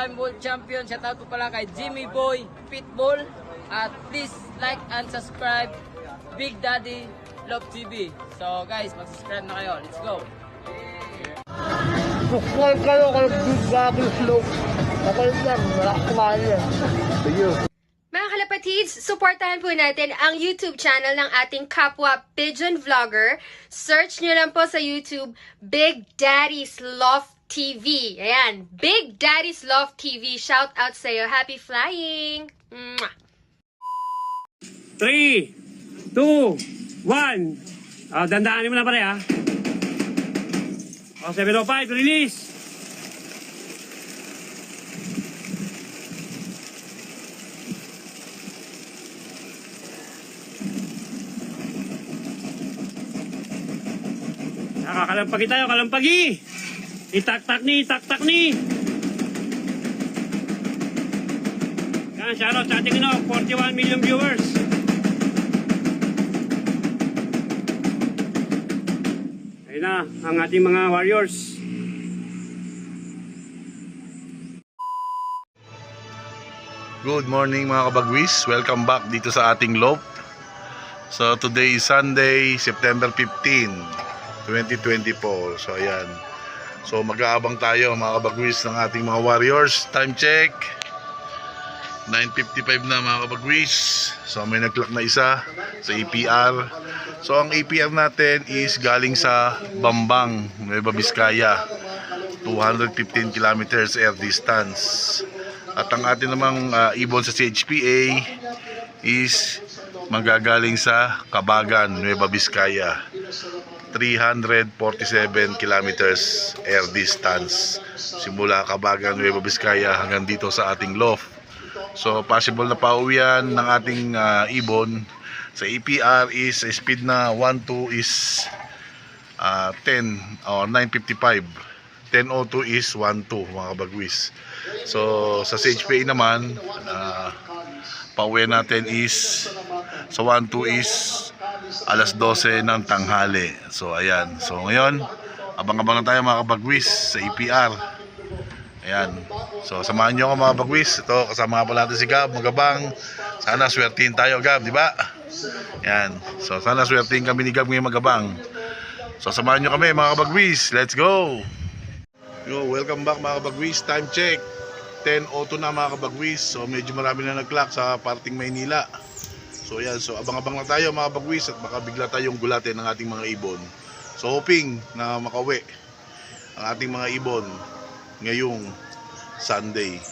4-time world champion. Shoutout po pala kay Jimmy Boy Pitbull. At please like and subscribe Big Daddy Love TV. So guys, mag-subscribe na kayo. Let's go. Subscribe kayo kay Big Daddy Love. Okay lang, wala kumain yan. Thank you. Mga kalapatids, supportahan po natin ang YouTube channel ng ating kapwa Pigeon Vlogger. Search nyo lang po sa YouTube, Big Daddy's Love TV. Ayan, Big Daddy's Love TV. Shout out sa'yo. Happy flying! Mwah! 3, 2, 1. Dandaanin mo na pare ha. 705, release. Kalampagi tayo, kalampagi. Itak-tak ni, itak-tak ni. Yan, shoutout sa ating 41 million viewers. Ayun na, ang ating mga warriors. Good morning mga kabagwis. Welcome back dito sa ating loop. So today is Sunday, September 15. 2024. So ayan. So mag-aabang tayo mga kabagwis ng ating mga warriors. Time check 9:55 na mga kabagwis. So may nag-clock na isa sa APR. So ang APR natin is galing sa Bambang, Nueva Vizcaya, 215 kilometers air distance. At ang atin namang ibon sa CHPA is magagaling sa Kabagan, Nueva Vizcaya, 347 kilometers air distance simula Kabagan, Nueva Vizcaya hanggang dito sa ating loft. So possible na pauwian ng ating ibon sa APR is speed na 12 is 10 or 9:55. 10:02 is 12 mga kabagwis. So sa CHPA naman pauwian natin is sa 12 is alas 12 ng tanghali. So ayan. So ngayon, abang-abang na tayo mga kabagwis sa APR. Ayan. So samahan nyo ako mga kabagwis. Ito, kasama nga pala natin si Gab, magabang. Sana swertihin tayo Gab, di ba? Ayan. So sana swertihin kami ni Gab ngayon magabang. So samahan nyo kami mga kabagwis. Let's go! Yo, welcome back mga kabagwis. Time check 10:02 na mga kabagwis. So medyo marami na nag-clock sa parting Maynila. So yan, so abang-abang na tayo mga bagwis at baka bigla tayong gulatin ng ating mga ibon. So hoping na makauwi ang ating mga ibon ngayong Sunday.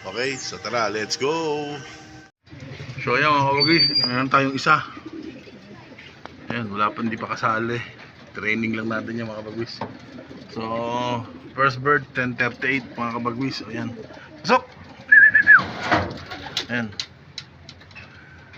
Okay, so tara, let's go! So ayan mga bagwis, meron tayong isa. Ayan, wala pa, hindi pa kasali. Training lang natin yan mga bagwis. So, first bird, 10:38 mga kabagwis. Ayan, pasok! Ayan,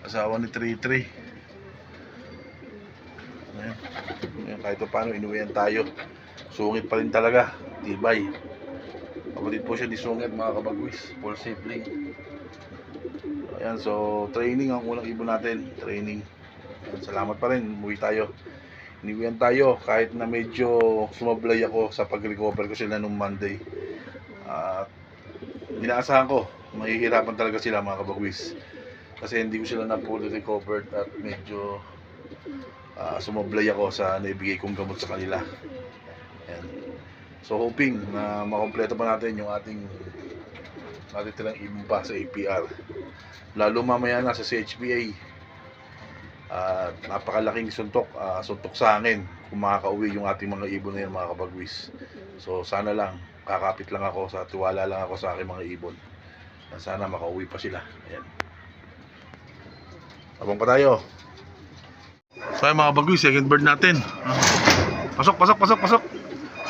asawa ni 33. Ayan. Ayan, kahit pa paano inuwihan tayo. Sungit pa rin talaga, tibay. Kapatid po siya ni Sungit mga kabagwis. Full sibling. Ayan, so training ang unang ibon natin. Training. Ayan, salamat pa rin, umuwi tayo. Inuwihan tayo kahit na medyo sumablay ako sa pag-recover ko sila nung Monday. Inaasahan ko mahihirapan talaga sila mga kabagwis. Kasi hindi ko sila na fully recovered at medyo sumablay ako sa naibigay kong gamot sa kanila. Ayan. So hoping na makompleto pa natin yung ating tilang ibon pa sa APR. Lalo mamaya na sa CHPA. Napakalaking suntok sa akin kung makakauwi yung ating mga ibon na yan mga kabagwis. So sana lang, kakapit lang ako, sa tiwala lang ako sa aking mga ibon. Sana makauwi pa sila. Ayan. Abang pa tayo. So ay mga bagwis, second bird natin. Pasok, pasok, pasok, pasok.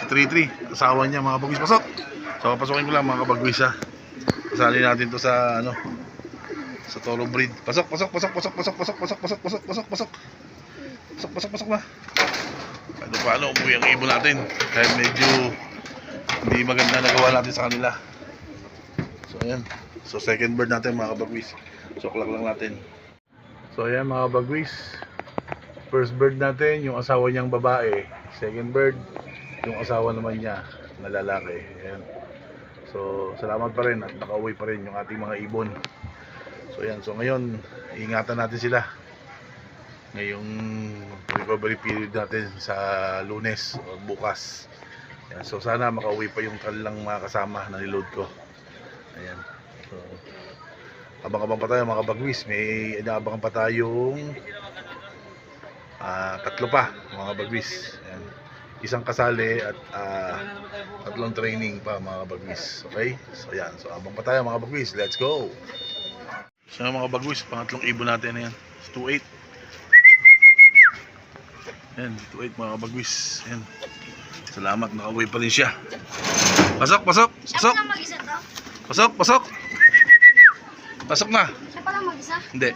Si 33, asawa niya mga bagwis, pasok. So pasokin ko lang mga kabagwis ha. Kasali natin to sa sa toro breed. Pasok, pasok, pasok, pasok, pasok, pasok, pasok, pasok, pasok, pasok, pasok. Pasok, pasok, pasok na. Ano paano umuwi ang ibon natin? Kahit medyo hindi maganda nagawa natin sa kanila. So ayan. So second bird natin mga kabagwis. Soklak lang natin. So ayan mga kabagwis. First bird natin, yung asawa niyang babae. Second bird, yung asawa naman niya na lalaki. Ayan. So salamat pa rin at nakauwi pa rin yung ating mga ibon. So yan, so ngayon ingatan natin sila ngayong recovery period natin sa Lunes o bukas. Yan, so sana makauwi pa yung kanilang mga kasama na niload ko. Ayan. So abang-abang pa tayo mga bagwis, may inaabangan pa tayong tatlo pa mga bagwis. Ayan. Isang kasali at tatlong training pa mga bagwis. Okay? So yan, so abang pa tayo mga bagwis, let's go. So mga bagwis, pangatlong ibon natin na yan. It's 2-8. Yan, 2-8 mga bagwis. Yan. Salamat, nakauwi pa rin siya. Pasok, pasok, pasok. Siya pa lang mag-isa to? Pasok, pasok. Pasok na. Siya pa lang mag-isa? Hindi.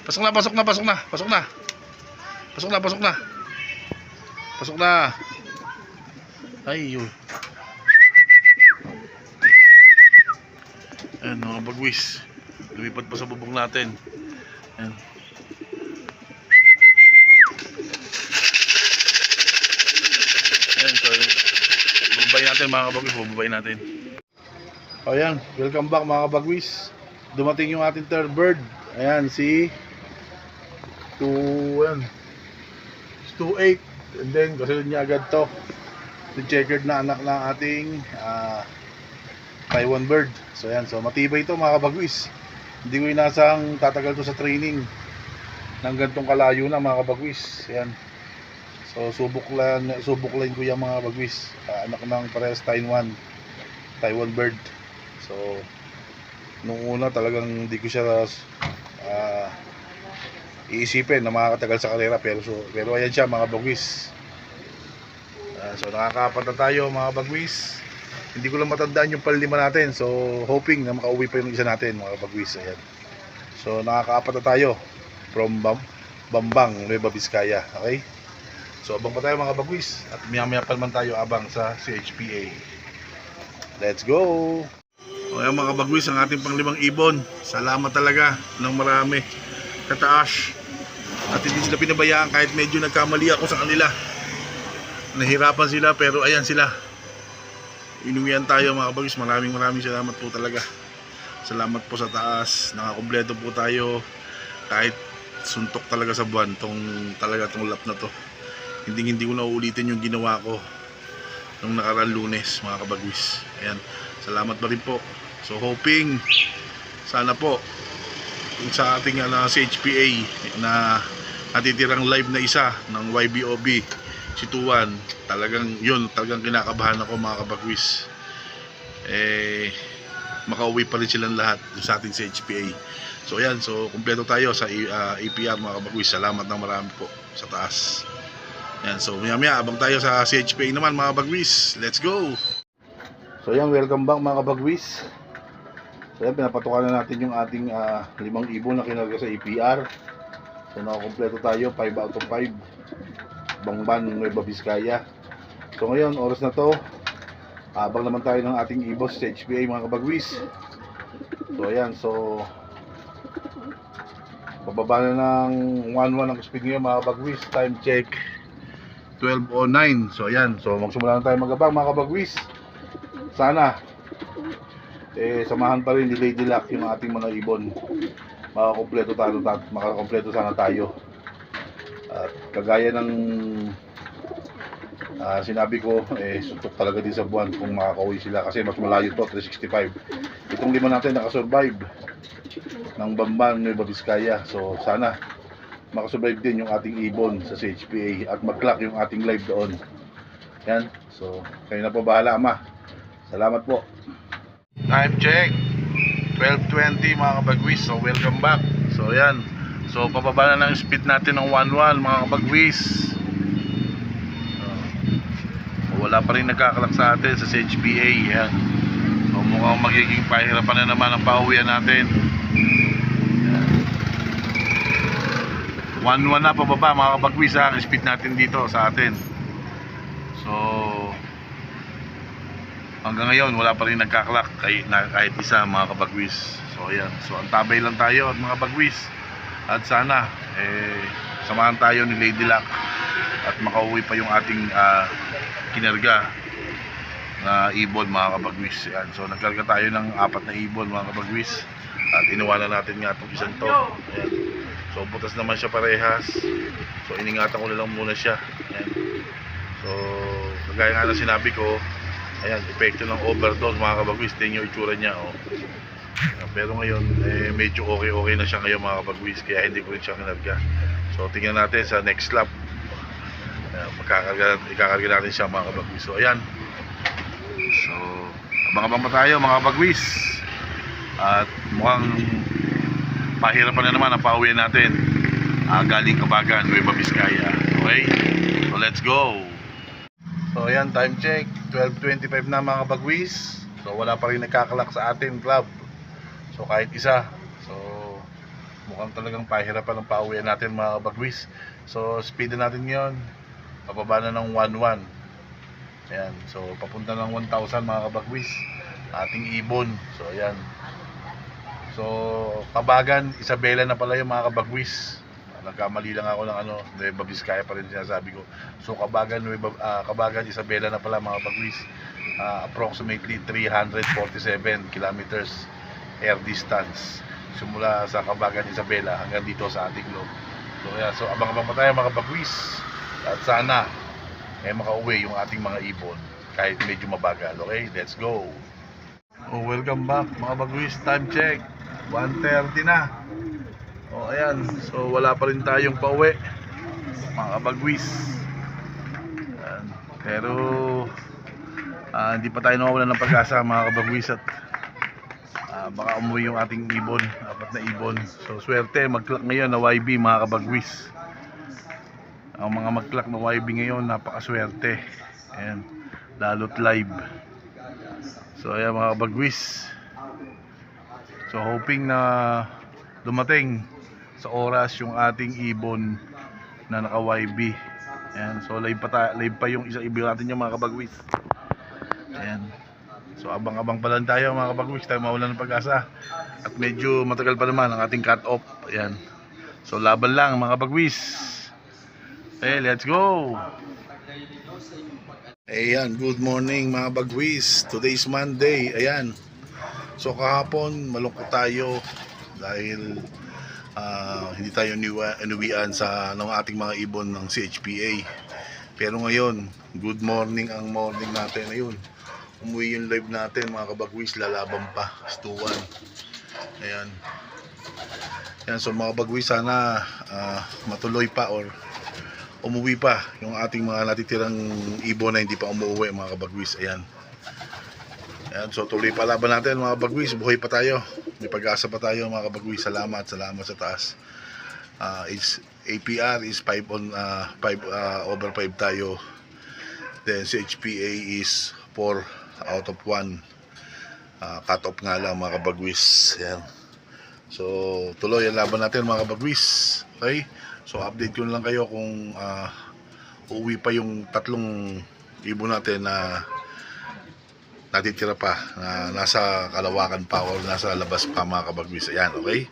Pasok na, pasok na, pasok na, pasok na. Pasok na, pasok na. Pasok na. Ay, yun. Ayan mga bagwis. Lumipat pa sa bubong natin. Ayan. Ayan, so bubabayin natin mga bagwis, bubabayin natin. O ayan, welcome back mga bagwis. Dumating yung ating third bird. Ayan, si 2-8. And then, kasunod niya agad to. The checkered na anak ng ating Taiwan bird. So ayan, so matibay ito mga kabagwis. Hindi ko inasang tatagal to sa training ng gantong kalayo na mga kabagwis. Ayan. So subok line ko yung mga bagwis. Anak ng parehas Taiwan bird. So nung una talagang hindi ko siya iisipin na makakatagal sa karera, pero ayan siya mga bagwis. So nakakaapat na tayo mga bagwis. Hindi ko lang matandaan yung palima natin, so hoping na makauwi pa yung isa natin mga bagwis. Ayan. So nakakaapat na tayo from Bambang, Nueva Vizcaya. Okay, so abang pa tayo mga bagwis at maya pa naman tayo abang sa CHPA. Let's go. Ayan mga bagwis, ang ating panglimang ibon. Salamat talaga ng marami kataas. At hindi sila pinabayaan kahit medyo nagkamali ako sa kanila. Nahirapan sila pero ayan sila. Inuwian tayo mga bagwis. Maraming salamat po talaga. Salamat po sa taas. Nakakompleto po tayo. Kahit suntok talaga sa buwan tong lap na to. Hindi ko na uulitin yung ginawa ko nung nakaraan Lunes mga kabagwis. Ayan. Salamat pa rin po. So hoping sana po sa ating CHPA na natitirang live na isa ng YBOB si Tuan, talagang kinakabahan ako mga kabagwis. Makauwi pa rin silang lahat sa ating CHPA. So ayan, so kumpleto tayo sa APR mga kabagwis. Salamat ng marami po sa taas. Ayan, so maya abang tayo sa CHPA naman mga kabagwis. Let's go. So ayan, welcome back mga kabagwis. So ayan, pinapatukan na natin yung ating 5 ibon na kinarga sa APR. So nakakompleto tayo, 5 out of 5. Bangban, Nueva Vizcaya. So ngayon, oras na to, abang naman tayo ng ating ibos sa HPA mga kabagwis. So ayan, so bababa na ng 1-1 ang speed ngayon mga kabagwis. Time check 12:09. So ayan, so magsimula na tayo magabang mga kabagwis. Sana samahan pa rin ni Lady Luck yung ating mga ibon. Makakompleto sana tayo. At kagaya ng sinabi ko, suntok talaga din sa buwan kung makakauwi sila kasi mas malayo to, 365. Itong 5 natin nakasurvive ng Bamban, Nueva Vizcaya. So sana makasurvive din yung ating ibon sa CHPA at mag-clock yung ating live doon. Yan, so kayo na po bahala ama. Salamat po. Time check 12:20 mga kabagwis. So welcome back. So yan, so pababa na ng speed natin ng 1-1 mga kabagwis. Wala pa rin nagkakalak sa atin sa CHPA. Yan, so mukhang magiging pahirapan na naman ang pauwian natin. 1-1 na pababa mga kabagwis ang speed natin dito sa atin. So hanggang ngayon wala pa rin nagkaklak kahit isa mga kabagwis. So ayan, so antabay lang tayo at mga bagwis. At sana samahan tayo ni Lady Luck at makauwi pa yung ating kinarga na ibon mga kabagwis. Yan. So nagkarga tayo ng 4 na ibon mga kabagwis. At iniwanan natin nga itong isang to. Ayan. So butas naman siya parehas. So iningatan ko na lang muna siya. Ayan. So kagaya nga na sinabi ko, ayan, epekto ng overdose mga kabagwis. Tingnan yung itsura niya. Oh. Pero ngayon medyo okay na siya ngayon mga kabagwis. Kaya hindi ko rin siya kinarga. So tingnan natin sa next lap. Ikakarga natin siya mga kabagwis. So ayan. So abang-abang pa tayo mga kabagwis. At mukhang pahirapan na naman ang pauwi natin galing Kabagan, Nueva Vizcaya. Okay? So let's go. So ayan, time check 12:25 na mga kabagwis. So wala pa rin nagkakalak sa atin club. So kahit isa. So mukhang talagang pahirapan ang pauwi natin mga kabagwis. So speed natin ngayon. Pababa na ng 1-1. Ayan, so papunta ng 1,000 mga kabagwis ating ibon. So ayan. So Kabagan, Isabela na pala yung mga kabagwis. Nagkamali lang ako ng Nueva Vizcaya pa rin sinasabi ko. So Kabagan, Kabagan, Isabela na pala mga kabagwis. Approximately 347 kilometers air distance simula sa Kabagan, Isabela hanggang dito sa ating loob. So ayan, so abang-abang pa tayo mga kabagwis. At sana makauwi yung ating mga ibon kahit medyo mabagal. Okay, let's go. Oh, welcome back mga bagwis. Time check 1:30 na. Oh, ayan. So wala pa rin tayong pauwi mga bagwis. Ayan. Pero hindi pa tayo nawawalan ng pag-asa mga kabagwis. At baka umuwi yung ating ibon, 4 na ibon. So swerte mag-clock ngayon na YB mga kabagwis. Ang mga mag-clock na YB ngayon napakaswerte. Ayan, lalo't live. So ayan mga kabagwis. So hoping na dumating sa oras yung ating ibon na naka YB. Ayan, so live pa yung isang ibon natin yung mga kabagwis. Ayan. So abang-abang pa lang tayo mga kabagwis, tayo mawalan ng pag-asa. At medyo matagal pa naman ang ating cut off. Ayan. So laban lang mga kabagwis. Okay, let's go. Ayan, good morning mga bagwis. Today's Monday. Ayan. So kahapon malungkot tayo dahil hindi tayo inuwian sa ating mga ibon ng CHPA. Pero ngayon, good morning ang morning natin ngayon. Umuwi yung live natin mga kabagwis, lalaban pa, stuwan. Ayan. Ayan, so mga bagwis, sana matuloy pa or umuwi pa yung ating mga natitirang ibon na hindi pa umuwi mga kabagwis. Ayan. Ayan, so tuloy pa laban natin mga kabagwis, buhay pa tayo, may pag-asa pa tayo mga kabagwis. Salamat sa taas. APR is 5 over 5 tayo. Then CHPA is 4 out of 1. Cut off nga lang mga kabagwis. Ayan. So tuloy ang laban natin mga kabagwis. Okay, so update ko lang kayo kung uuwi pa yung 3 ibon natin na natitira pa, na nasa Kalawakan pa o nasa labas pa mga kabagwis. Ayan, okay.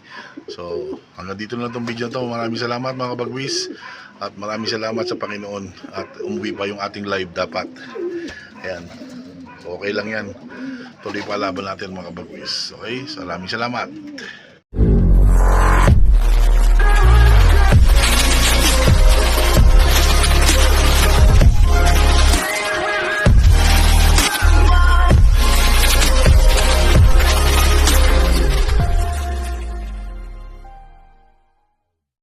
So hanggang dito na itong video to. Maraming salamat mga kabagwis. At maraming salamat sa Panginoon. At umuwi pa yung ating live dapat. Ayan. Okay lang yan. Tuloy pa laban natin mga kabagwis. Okay, so maraming salamat.